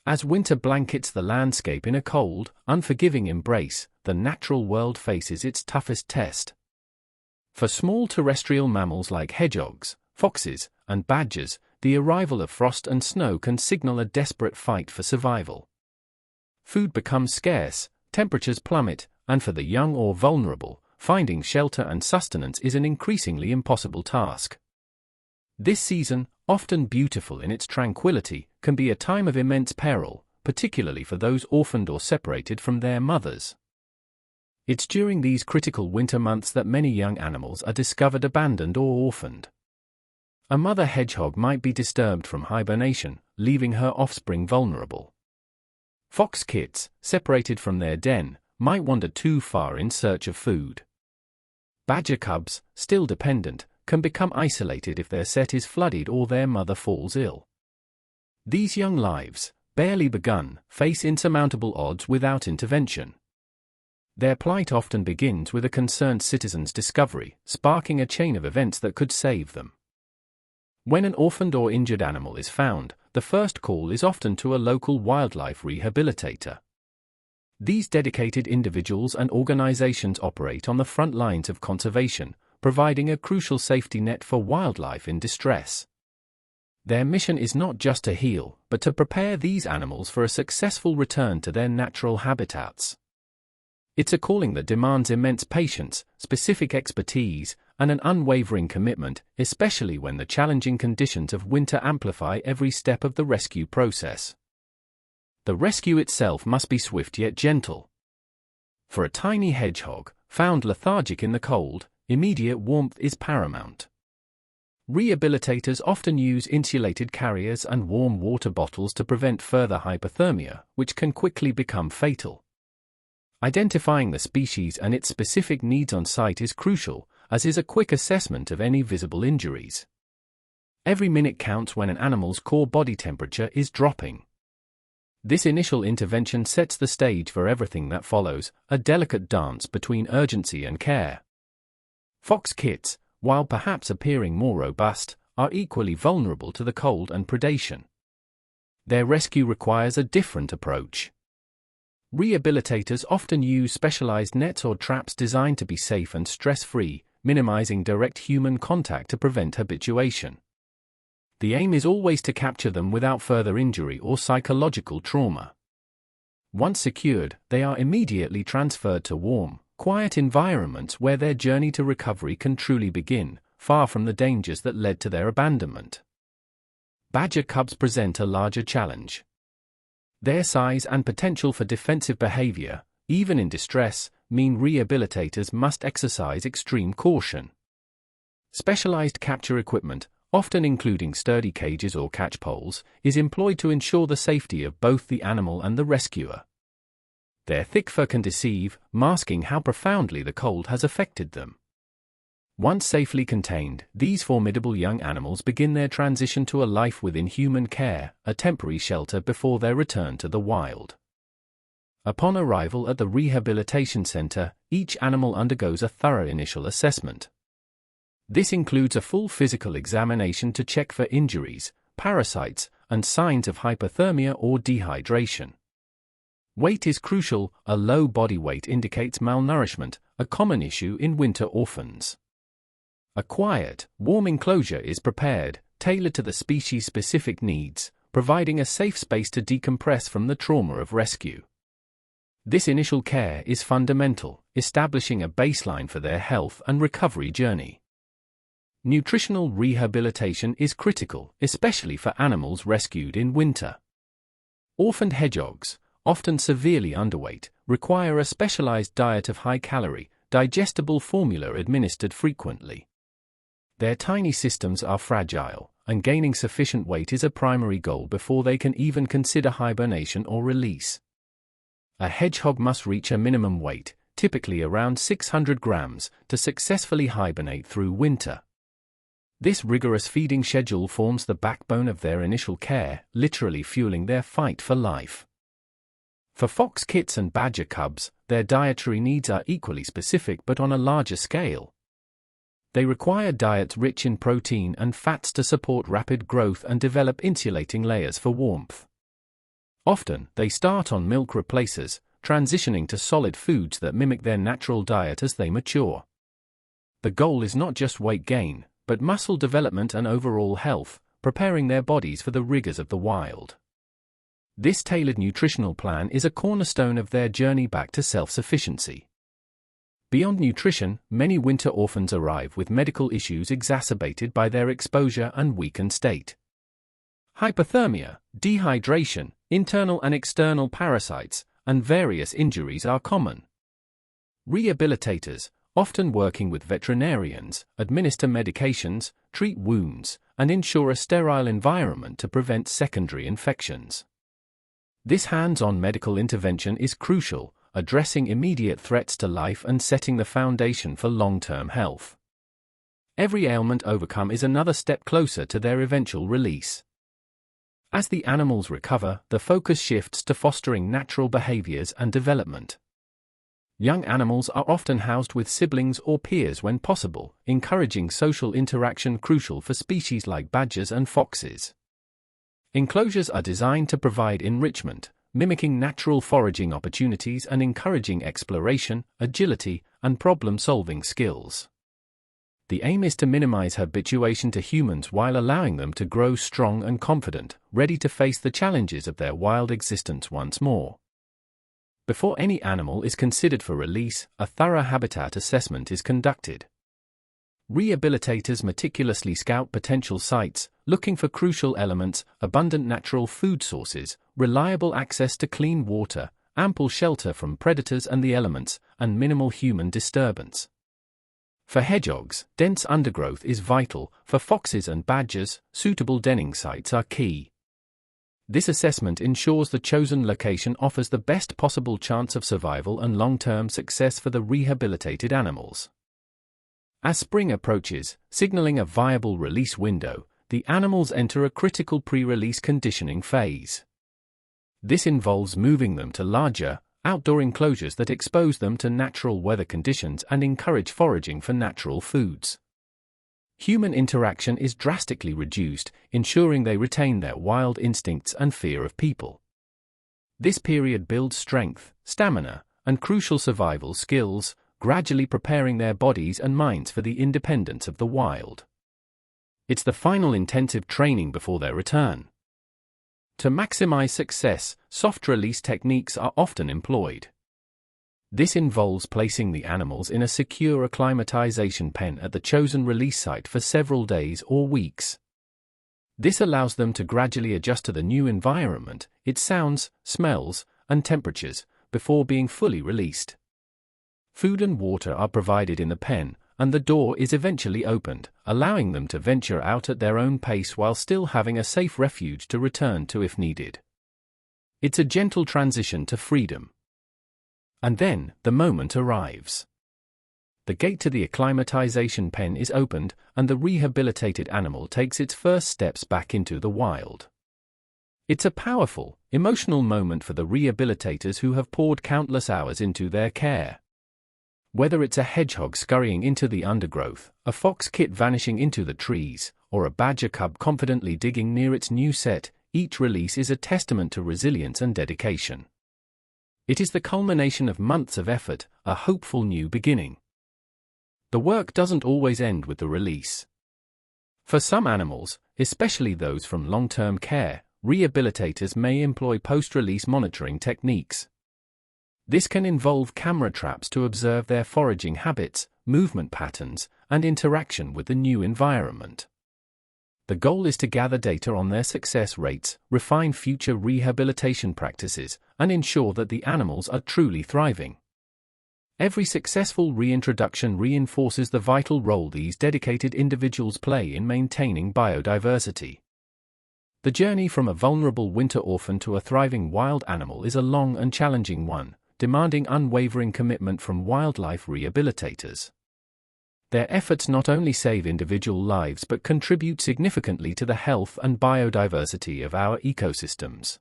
As winter blankets the landscape in a cold, unforgiving embrace, the natural world faces its toughest test. For small terrestrial mammals like hedgehogs, foxes, and badgers, the arrival of frost and snow can signal a desperate fight for survival. Food becomes scarce, temperatures plummet, and for the young or vulnerable, finding shelter and sustenance is an increasingly impossible task. This season, often beautiful in its tranquility, can be a time of immense peril, particularly for those orphaned or separated from their mothers. It's during these critical winter months that many young animals are discovered abandoned or orphaned. A mother hedgehog might be disturbed from hibernation, leaving her offspring vulnerable. Fox kits, separated from their den, might wander too far in search of food. Badger cubs, still dependent, can become isolated if their set is flooded or their mother falls ill. These young lives, barely begun, face insurmountable odds without intervention. Their plight often begins with a concerned citizen's discovery, sparking a chain of events that could save them. When an orphaned or injured animal is found, the first call is often to a local wildlife rehabilitator. These dedicated individuals and organizations operate on the front lines of conservation, providing a crucial safety net for wildlife in distress. Their mission is not just to heal, but to prepare these animals for a successful return to their natural habitats. It's a calling that demands immense patience, specific expertise, and an unwavering commitment, especially when the challenging conditions of winter amplify every step of the rescue process. The rescue itself must be swift yet gentle. For a tiny hedgehog, found lethargic in the cold, immediate warmth is paramount. Rehabilitators often use insulated carriers and warm water bottles to prevent further hypothermia, which can quickly become fatal. Identifying the species and its specific needs on site is crucial, as is a quick assessment of any visible injuries. Every minute counts when an animal's core body temperature is dropping. This initial intervention sets the stage for everything that follows, a delicate dance between urgency and care. Fox kits, while perhaps appearing more robust, are equally vulnerable to the cold and predation. Their rescue requires a different approach. Rehabilitators often use specialized nets or traps designed to be safe and stress-free, minimizing direct human contact to prevent habituation. The aim is always to capture them without further injury or psychological trauma. Once secured, they are immediately transferred to warm, quiet environments where their journey to recovery can truly begin, far from the dangers that led to their abandonment. Badger cubs present a larger challenge. Their size and potential for defensive behavior, even in distress, mean rehabilitators must exercise extreme caution. Specialized capture equipment, often including sturdy cages or catch poles, is employed to ensure the safety of both the animal and the rescuer. Their thick fur can deceive, masking how profoundly the cold has affected them. Once safely contained, these formidable young animals begin their transition to a life within human care, a temporary shelter before their return to the wild. Upon arrival at the rehabilitation center, each animal undergoes a thorough initial assessment. This includes a full physical examination to check for injuries, parasites, and signs of hypothermia or dehydration. Weight is crucial. A low body weight indicates malnourishment, a common issue in winter orphans. A quiet, warm enclosure is prepared, tailored to the species' specific needs, providing a safe space to decompress from the trauma of rescue. This initial care is fundamental, establishing a baseline for their health and recovery journey. Nutritional rehabilitation is critical, especially for animals rescued in winter. Orphaned hedgehogs, often severely underweight, require a specialized diet of high-calorie, digestible formula administered frequently. Their tiny systems are fragile, and gaining sufficient weight is a primary goal before they can even consider hibernation or release. A hedgehog must reach a minimum weight, typically around 600 grams, to successfully hibernate through winter. This rigorous feeding schedule forms the backbone of their initial care, literally fueling their fight for life. For fox kits and badger cubs, their dietary needs are equally specific but on a larger scale. They require diets rich in protein and fats to support rapid growth and develop insulating layers for warmth. Often, they start on milk replacers, transitioning to solid foods that mimic their natural diet as they mature. The goal is not just weight gain, but muscle development and overall health, preparing their bodies for the rigors of the wild. This tailored nutritional plan is a cornerstone of their journey back to self-sufficiency. Beyond nutrition, many winter orphans arrive with medical issues exacerbated by their exposure and weakened state. Hypothermia, dehydration, internal and external parasites, and various injuries are common. Rehabilitators, often working with veterinarians, administer medications, treat wounds, and ensure a sterile environment to prevent secondary infections. This hands-on medical intervention is crucial, addressing immediate threats to life and setting the foundation for long-term health. Every ailment overcome is another step closer to their eventual release. As the animals recover, the focus shifts to fostering natural behaviors and development. Young animals are often housed with siblings or peers when possible, encouraging social interaction crucial for species like badgers and foxes. Enclosures are designed to provide enrichment, mimicking natural foraging opportunities and encouraging exploration, agility, and problem-solving skills. The aim is to minimize habituation to humans while allowing them to grow strong and confident, ready to face the challenges of their wild existence once more. Before any animal is considered for release, a thorough habitat assessment is conducted. Rehabilitators meticulously scout potential sites, looking for crucial elements, abundant natural food sources, reliable access to clean water, ample shelter from predators and the elements, and minimal human disturbance. For hedgehogs, dense undergrowth is vital. For foxes and badgers, suitable denning sites are key. This assessment ensures the chosen location offers the best possible chance of survival and long-term success for the rehabilitated animals. As spring approaches, signaling a viable release window, the animals enter a critical pre-release conditioning phase. This involves moving them to larger, outdoor enclosures that expose them to natural weather conditions and encourage foraging for natural foods. Human interaction is drastically reduced, ensuring they retain their wild instincts and fear of people. This period builds strength, stamina, and crucial survival skills, gradually preparing their bodies and minds for the independence of the wild. It's the final intensive training before their return. To maximize success, soft release techniques are often employed. This involves placing the animals in a secure acclimatization pen at the chosen release site for several days or weeks. This allows them to gradually adjust to the new environment, its sounds, smells, and temperatures, before being fully released. Food and water are provided in the pen, and the door is eventually opened, allowing them to venture out at their own pace while still having a safe refuge to return to if needed. It's a gentle transition to freedom. And then, the moment arrives. The gate to the acclimatization pen is opened, and the rehabilitated animal takes its first steps back into the wild. It's a powerful, emotional moment for the rehabilitators who have poured countless hours into their care. Whether it's a hedgehog scurrying into the undergrowth, a fox kit vanishing into the trees, or a badger cub confidently digging near its new set, each release is a testament to resilience and dedication. It is the culmination of months of effort, a hopeful new beginning. The work doesn't always end with the release. For some animals, especially those from long-term care, rehabilitators may employ post-release monitoring techniques. This can involve camera traps to observe their foraging habits, movement patterns, and interaction with the new environment. The goal is to gather data on their success rates, refine future rehabilitation practices, and ensure that the animals are truly thriving. Every successful reintroduction reinforces the vital role these dedicated individuals play in maintaining biodiversity. The journey from a vulnerable winter orphan to a thriving wild animal is a long and challenging one, demanding unwavering commitment from wildlife rehabilitators. Their efforts not only save individual lives but contribute significantly to the health and biodiversity of our ecosystems.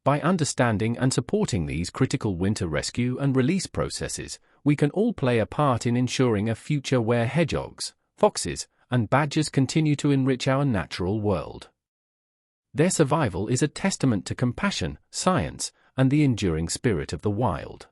By understanding and supporting these critical winter rescue and release processes, we can all play a part in ensuring a future where hedgehogs, foxes, and badgers continue to enrich our natural world. Their survival is a testament to compassion, science, and the enduring spirit of the wild.